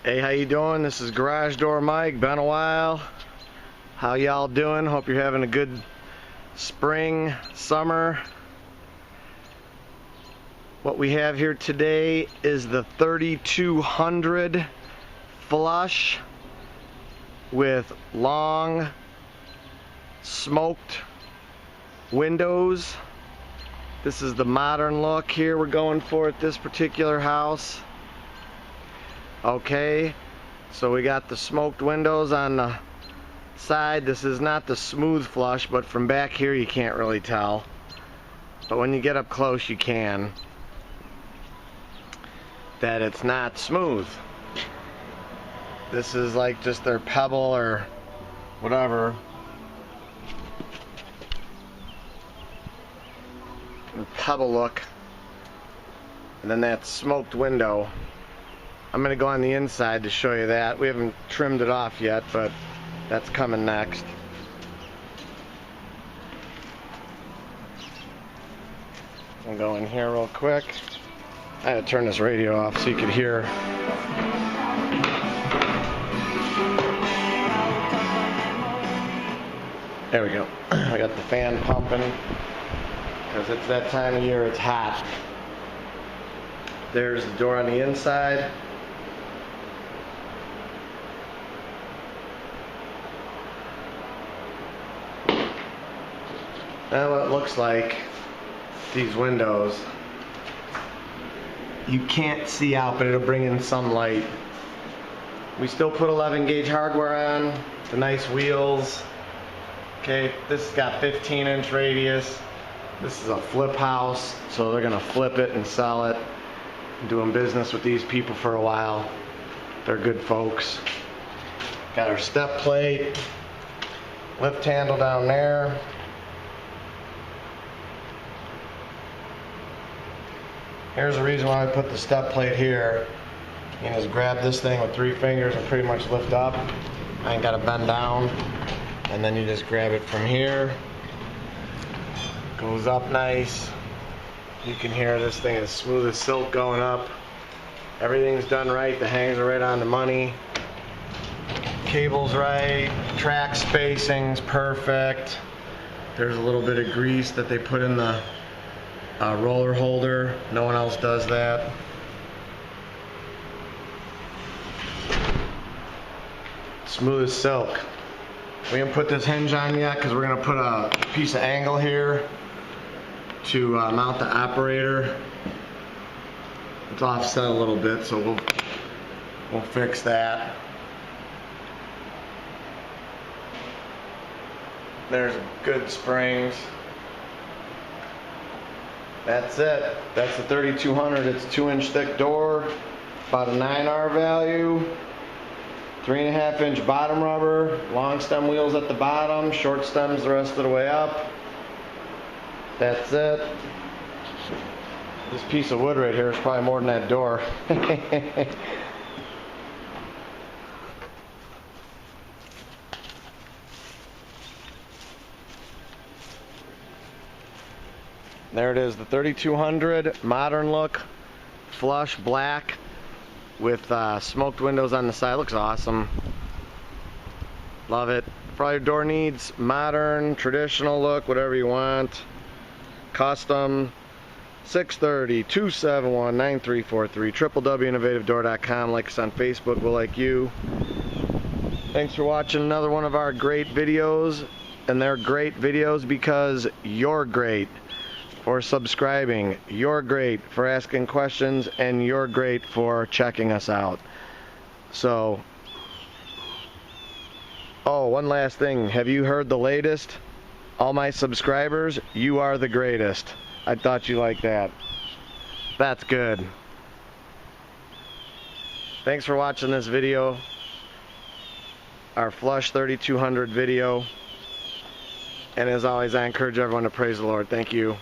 Hey, how you doing? This is Garage Door Mike. Been a while. How y'all doing? Hope you're having a good spring, summer. What we have here today is the 3200 flush with long smoked windows. This is the modern look here we're going for at this particular house. Okay, so we got the smoked windows on the side. This is not the smooth flush, but from back here you can't really tell. But when you get up close you can. That it's not smooth. This is like just their pebble or whatever. Pebble look. And then that smoked window. I'm going to go on the inside to show you that. We haven't trimmed it off yet, but that's coming next. I'll go in here real quick. I had to turn this radio off so you could hear. There we go. I got the fan pumping because it's that time of year, it's hot. There's the door on the inside. Now what it looks like, these windows, you can't see out, but it'll bring in some light. We still put 11 gauge hardware on, the nice wheels. Okay, this has got 15-inch radius. This is a flip house, so they're gonna flip it and sell it. I'm doing business with these people for a while. They're good folks. Got our step plate, lift handle down there. Here's the reason why I put the step plate here. You can just grab this thing with 3 fingers and pretty much lift up. I ain't got to bend down. And then you just grab it from here. Goes up nice. You can hear this thing is smooth as silk going up. Everything's done right. The hangs are right on the money. Cable's right. Track spacing's perfect. There's a little bit of grease that they put in the roller holder. No one else does that. Smooth as silk. We haven't put this hinge on yet because we're going to put a piece of angle here to mount the operator. It's offset a little bit, so we'll fix that. There's good springs. That's it. That's the 3200. It's a 2-inch thick door, about a 9R value, 3.5-inch bottom rubber, long stem wheels at the bottom, short stems the rest of the way up. That's it. This piece of wood right here is probably more than that door. There it is, the 3200 modern look, flush black with smoked windows on the side. Looks awesome. Love it. Probably your door needs modern, traditional look, whatever you want. Custom. 630-271-9343, www.innovativedoor.com. Like us on Facebook, we'll like you. Thanks for watching another one of our great videos, and they're great videos because you're great. For subscribing, you're great for asking questions, and you're great for checking us out. So, oh, one last thing. Have you heard the latest? All my subscribers, you are the greatest. I thought you liked that. That's good. Thanks for watching this video. Our Flush 3200 video. And as always, I encourage everyone to praise the Lord. Thank you.